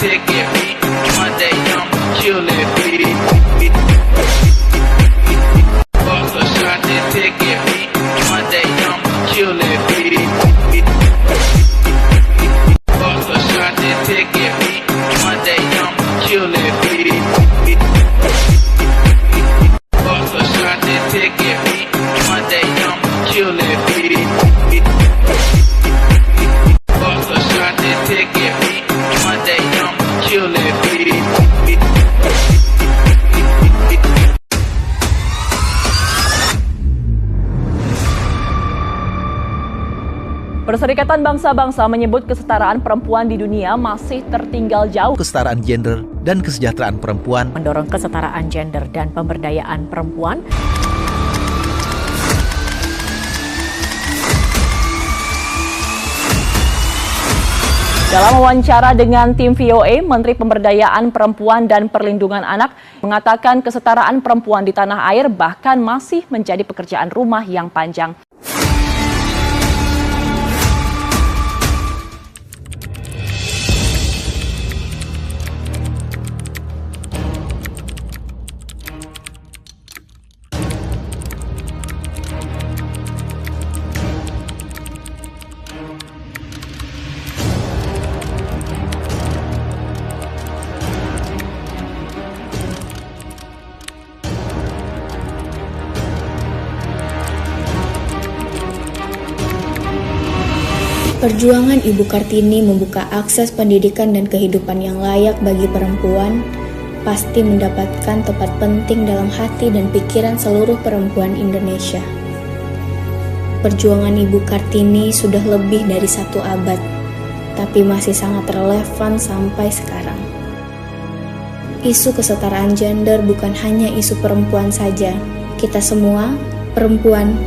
take it, one day I'ma kill it, fuck a shot, then take it, one day I'ma kill it, fuck a shot, then take it, one day I'ma kill it, fuck a shot, then take it, one day I'ma kill it, fuck a shot, then take it, one day I'ma kill it. Perserikatan Bangsa-Bangsa menyebut kesetaraan perempuan di dunia masih tertinggal jauh. Kesetaraan gender dan kesejahteraan perempuan, Mendorong kesetaraan gender dan pemberdayaan perempuan. Dalam wawancara dengan tim VOA, Menteri Pemberdayaan Perempuan dan Perlindungan Anak mengatakan kesetaraan perempuan di tanah air bahkan masih menjadi pekerjaan rumah yang panjang. Perjuangan Ibu Kartini membuka akses pendidikan dan kehidupan yang layak bagi perempuan pasti mendapatkan tempat penting dalam hati dan pikiran seluruh perempuan Indonesia. Perjuangan Ibu Kartini sudah lebih dari 1 abad, tapi masih sangat relevan sampai sekarang. Isu kesetaraan gender bukan hanya isu perempuan saja. Kita semua, perempuan,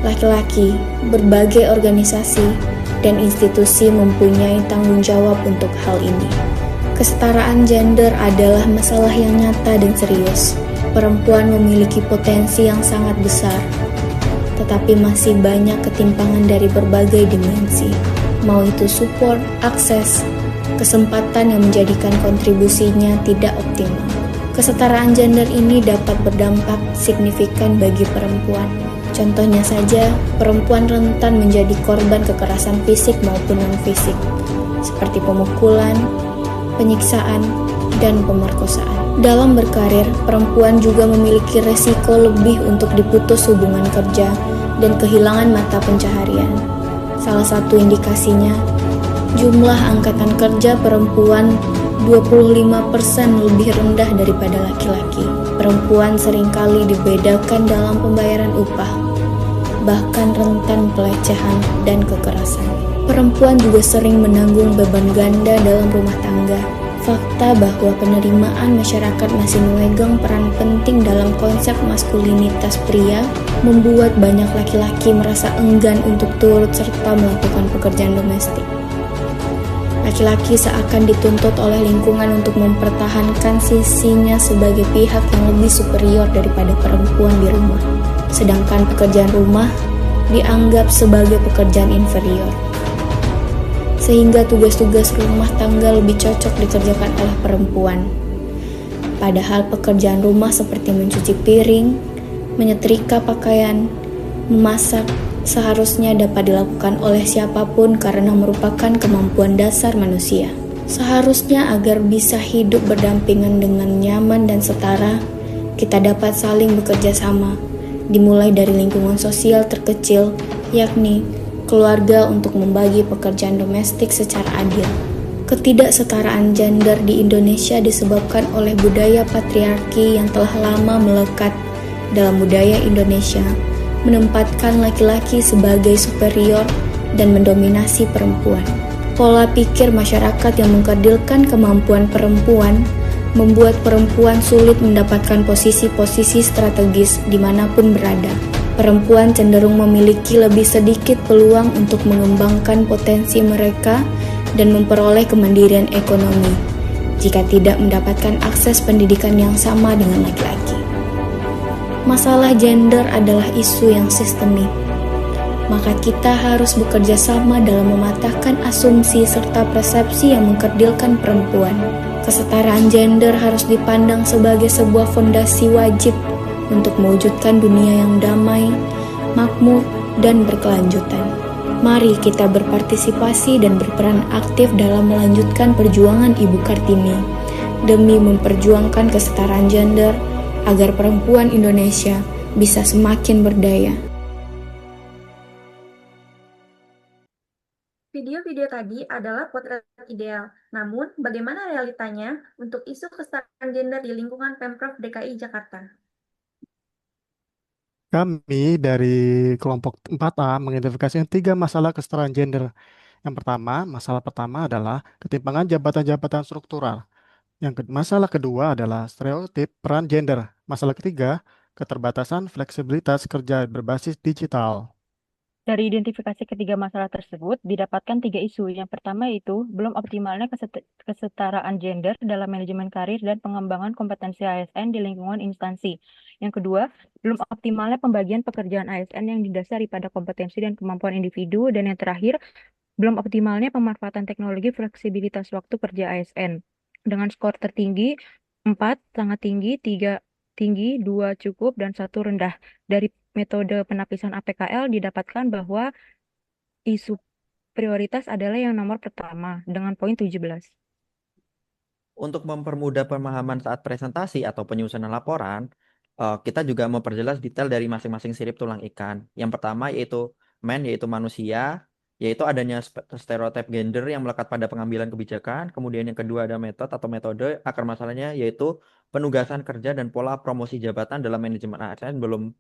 laki-laki, berbagai organisasi, dan institusi mempunyai tanggung jawab untuk hal ini. Kesetaraan gender adalah masalah yang nyata dan serius. Perempuan memiliki potensi yang sangat besar, tetapi masih banyak ketimpangan dari berbagai dimensi. Mau itu support, akses, kesempatan yang menjadikan kontribusinya tidak optimal. Kesetaraan gender ini dapat berdampak signifikan bagi perempuan. Contohnya saja, perempuan rentan menjadi korban kekerasan fisik maupun non-fisik, seperti pemukulan, penyiksaan, dan pemerkosaan. Dalam berkarir, perempuan juga memiliki resiko lebih untuk diputus hubungan kerja dan kehilangan mata pencaharian. Salah satu indikasinya, jumlah angkatan kerja perempuan 25% lebih rendah daripada laki-laki. Perempuan seringkali dibedakan dalam pembayaran upah, bahkan rentan pelecehan dan kekerasan. Perempuan juga sering menanggung beban ganda dalam rumah tangga. Fakta bahwa penerimaan masyarakat masih memegang peran penting dalam konsep maskulinitas pria membuat banyak laki-laki merasa enggan untuk turut serta melakukan pekerjaan domestik. Laki-laki seakan dituntut oleh lingkungan untuk mempertahankan sisinya sebagai pihak yang lebih superior daripada perempuan di rumah, sedangkan pekerjaan rumah dianggap sebagai pekerjaan inferior. Sehingga tugas-tugas rumah tangga lebih cocok dikerjakan oleh perempuan. Padahal pekerjaan rumah seperti mencuci piring, menyetrika pakaian, memasak, seharusnya dapat dilakukan oleh siapapun karena merupakan kemampuan dasar manusia. Seharusnya agar bisa hidup berdampingan dengan nyaman dan setara, kita dapat saling bekerja sama, dimulai dari lingkungan sosial terkecil, yakni keluarga, untuk membagi pekerjaan domestik secara adil. Ketidaksetaraan gender di Indonesia disebabkan oleh budaya patriarki yang telah lama melekat dalam budaya Indonesia, menempatkan laki-laki sebagai superior dan mendominasi perempuan. Pola pikir masyarakat yang mengkerdilkan kemampuan perempuan membuat perempuan sulit mendapatkan posisi-posisi strategis dimanapun berada. Perempuan cenderung memiliki lebih sedikit peluang untuk mengembangkan potensi mereka dan memperoleh kemandirian ekonomi jika tidak mendapatkan akses pendidikan yang sama dengan laki-laki. Masalah gender adalah isu yang sistemik. maka kita harus bekerja sama dalam mematahkan asumsi serta persepsi yang mengkerdilkan perempuan. Kesetaraan gender harus dipandang sebagai sebuah fondasi wajib untuk mewujudkan dunia yang damai, makmur, dan berkelanjutan. Mari kita berpartisipasi dan berperan aktif dalam melanjutkan perjuangan Ibu Kartini demi memperjuangkan kesetaraan gender agar perempuan Indonesia bisa semakin berdaya. Video-video tadi adalah potret ideal. Namun, bagaimana realitanya untuk isu kesetaraan gender di lingkungan Pemprov DKI Jakarta? Kami dari kelompok 4A mengidentifikasi 3 masalah kesetaraan gender. Yang pertama, masalah pertama adalah ketimpangan jabatan-jabatan struktural. Masalah kedua adalah stereotip peran gender. Masalah ketiga, keterbatasan fleksibilitas kerja berbasis digital. Dari identifikasi ketiga masalah tersebut, didapatkan 3 isu. Yang pertama yaitu belum optimalnya kesetaraan gender dalam manajemen karir dan pengembangan kompetensi ASN di lingkungan instansi. Yang kedua, belum optimalnya pembagian pekerjaan ASN yang didasari pada kompetensi dan kemampuan individu. Dan yang terakhir, belum optimalnya pemanfaatan teknologi fleksibilitas waktu kerja ASN. Dengan skor tertinggi, 4 sangat tinggi, 3 tinggi, 2 cukup, dan 1 rendah. Dari metode penapisan APKL didapatkan bahwa isu prioritas adalah yang nomor pertama dengan poin 17. Untuk mempermudah pemahaman saat presentasi atau penyusunan laporan, kita juga memperjelas detail dari masing-masing sirip tulang ikan. Yang pertama yaitu yaitu manusia, yaitu adanya stereotip gender yang melekat pada pengambilan kebijakan. Kemudian yang kedua ada metode akar masalahnya yaitu penugasan kerja dan pola promosi jabatan dalam manajemen ASN belum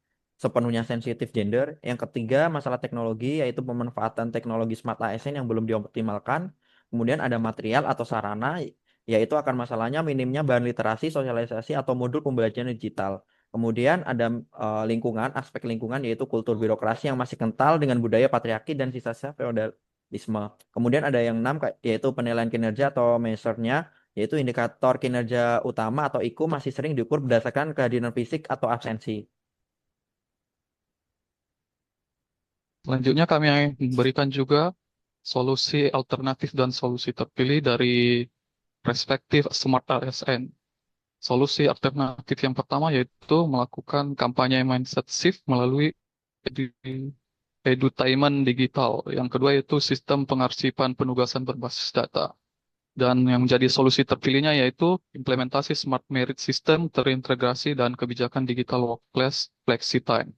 sepenuhnya sensitif gender. Yang ketiga masalah teknologi yaitu pemanfaatan teknologi smart ASN yang belum dioptimalkan. Kemudian ada material atau sarana yaitu akar masalahnya minimnya bahan literasi, sosialisasi atau modul pembelajaran digital. Kemudian ada aspek lingkungan yaitu kultur birokrasi yang masih kental dengan budaya patriarki dan sisa-sisa feodalisme. Kemudian ada yang 6 yaitu penilaian kinerja atau measure-nya, yaitu indikator kinerja utama atau IKU masih sering diukur berdasarkan kehadiran fisik atau absensi. Selanjutnya kami memberikan juga solusi alternatif dan solusi terpilih dari perspektif Smart ASN. Solusi alternatif yang pertama yaitu melakukan kampanye mindset shift melalui edutainment digital. Yang kedua yaitu sistem pengarsipan penugasan berbasis data. Dan yang menjadi solusi terpilihnya yaitu implementasi smart merit system terintegrasi dan kebijakan digital workplace flexi time.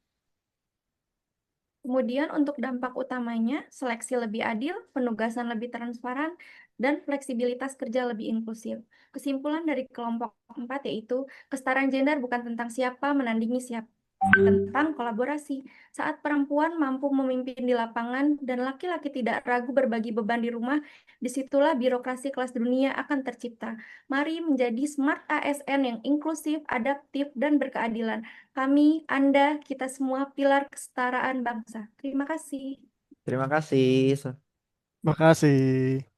Kemudian untuk dampak utamanya, seleksi lebih adil, penugasan lebih transparan, dan fleksibilitas kerja lebih inklusif. Kesimpulan dari kelompok 4 yaitu, kesetaraan gender bukan tentang siapa menandingi siapa, tentang kolaborasi. Saat perempuan mampu memimpin di lapangan dan laki-laki tidak ragu berbagi beban di rumah, disitulah birokrasi kelas dunia akan tercipta. Mari menjadi smart ASN yang inklusif, adaptif, dan berkeadilan. Kami, Anda, kita semua pilar kesetaraan bangsa. Terima kasih. Terima kasih. Terima kasih.